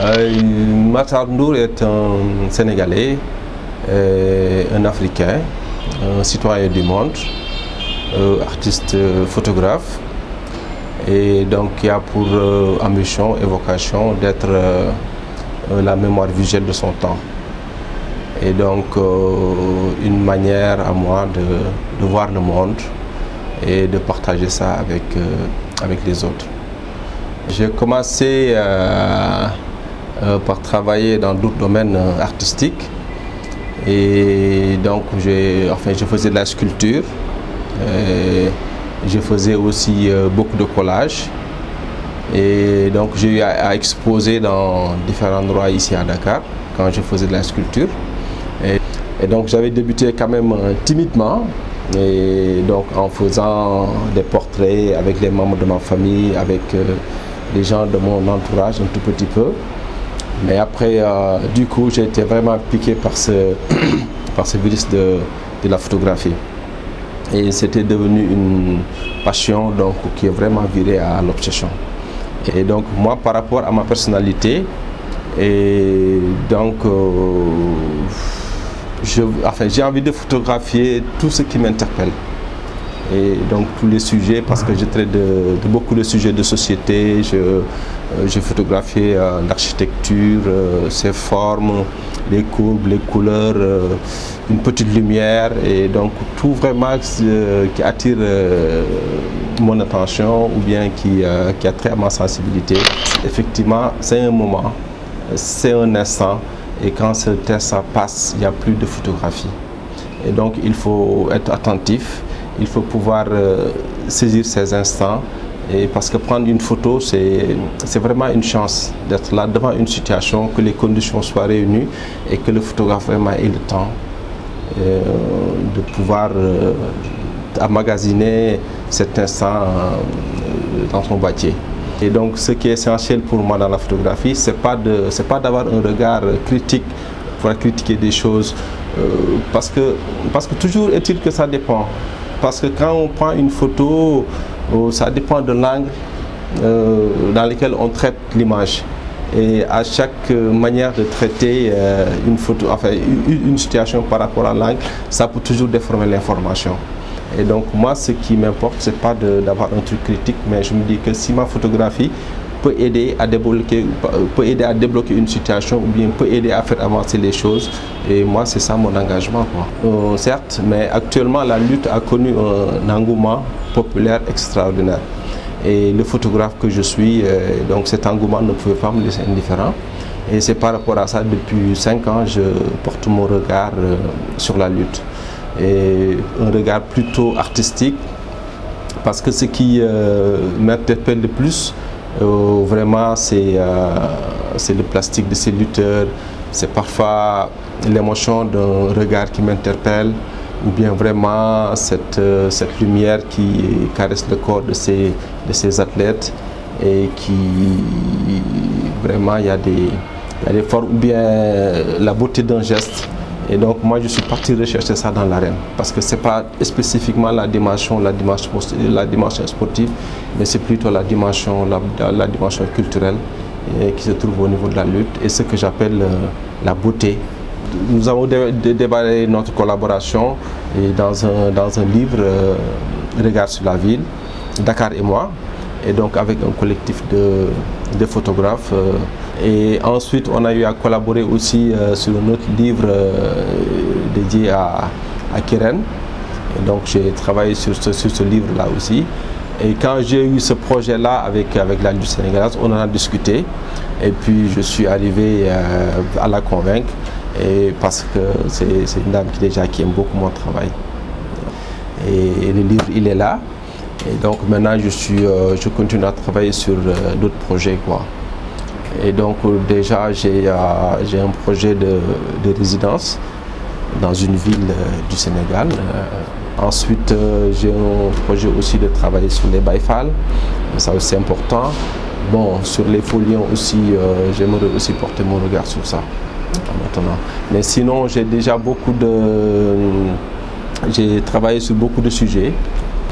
Matar Ndour est un Sénégalais, un Africain, un citoyen du monde, artiste photographe, et donc qui a pour ambition et vocation d'être la mémoire visuelle de son temps. Et donc une manière à moi de voir le monde et de partager ça avec les autres. J'ai commencé par travailler dans d'autres domaines artistiques, et donc je faisais de la sculpture, je faisais aussi beaucoup de collages, et donc j'ai eu à exposer dans différents endroits ici à Dakar quand je faisais de la sculpture, et donc j'avais débuté quand même timidement, et donc en faisant des portraits avec les membres de ma famille, avec les gens de mon entourage un tout petit peu. Mais après, du coup, j'ai été vraiment piqué par ce virus de la photographie. Et c'était devenu une passion donc, qui est vraiment virée à l'obsession. Et donc, moi, par rapport à ma personnalité, et donc, j'ai envie de photographier tout ce qui m'interpelle. Et donc tous les sujets, parce que je traite de beaucoup de sujets de société, je photographie l'architecture, ses formes, les courbes, les couleurs, une petite lumière, et donc tout vraiment qui attire mon attention ou bien qui a trait à ma sensibilité. Effectivement, c'est un moment, c'est un instant, et quand cet instant passe, il n'y a plus de photographie. Et donc il faut être attentif. Il faut pouvoir saisir ces instants, et parce que prendre une photo, c'est vraiment une chance d'être là devant une situation, que les conditions soient réunies et que le photographe vraiment ait le temps de pouvoir emmagasiner cet instant dans son boîtier. Et donc ce qui est essentiel pour moi dans la photographie, c'est pas d'avoir un regard critique pour critiquer des choses, parce que toujours est-il que ça dépend. Parce que quand on prend une photo, ça dépend de l'angle dans lequel on traite l'image. Et à chaque manière de traiter une photo, enfin une situation par rapport à l'angle, ça peut toujours déformer l'information. Et donc moi, ce qui m'importe, c'est pas d'avoir un truc critique, mais je me dis que si ma photographie peut aider à débloquer une situation, ou bien peut aider à faire avancer les choses, et moi c'est ça mon engagement, quoi. Certes, mais actuellement la lutte a connu un engouement populaire extraordinaire, et le photographe que je suis, donc cet engouement ne pouvait pas me laisser indifférent, et c'est par rapport à ça, depuis 5 ans, je porte mon regard sur la lutte, et un regard plutôt artistique, parce que ce qui m'interpelle le plus, vraiment c'est le plastique de ces lutteurs, c'est parfois l'émotion d'un regard qui m'interpelle, ou bien vraiment cette lumière qui caresse le corps de ces athlètes, et qui vraiment il y a des formes, ou bien la beauté d'un geste. Et donc moi je suis parti rechercher ça dans l'arène, parce que c'est pas spécifiquement la dimension sportive, mais c'est plutôt la dimension culturelle qui se trouve au niveau de la lutte, et ce que j'appelle la beauté. Nous avons démarré notre collaboration dans un livre, Regard sur la ville, Dakar et moi, et donc avec un collectif de photographes. Et ensuite, on a eu à collaborer aussi sur un autre livre dédié à Kiren. Et donc, j'ai travaillé sur ce livre-là aussi. Et quand j'ai eu ce projet-là avec la lutte sénégalaise, on en a discuté. Et puis, je suis arrivé à la convaincre, et parce que c'est une dame qui aime beaucoup mon travail. Et le livre, il est là. Et donc, maintenant, je continue à travailler sur d'autres projets, quoi. Et donc déjà j'ai un projet de résidence dans une ville du Sénégal. Ensuite j'ai un projet aussi de travailler sur les Baïfal, ça aussi c'est important. Bon, sur les folions aussi, j'aimerais aussi porter mon regard sur ça maintenant. Mais sinon j'ai travaillé sur beaucoup de sujets.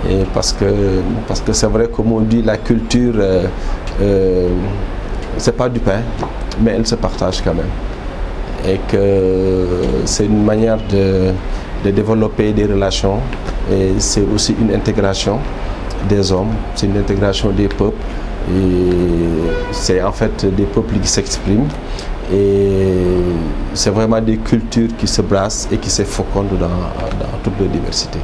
Et parce que c'est vrai, comme on dit, la culture, c'est pas du pain. mais elles se partagent quand même. Et que c'est une manière de développer des relations, et c'est aussi une intégration des hommes, c'est une intégration des peuples, et c'est en fait des peuples qui s'expriment, et c'est vraiment des cultures qui se brassent et qui se fécondent dans toute leur diversité.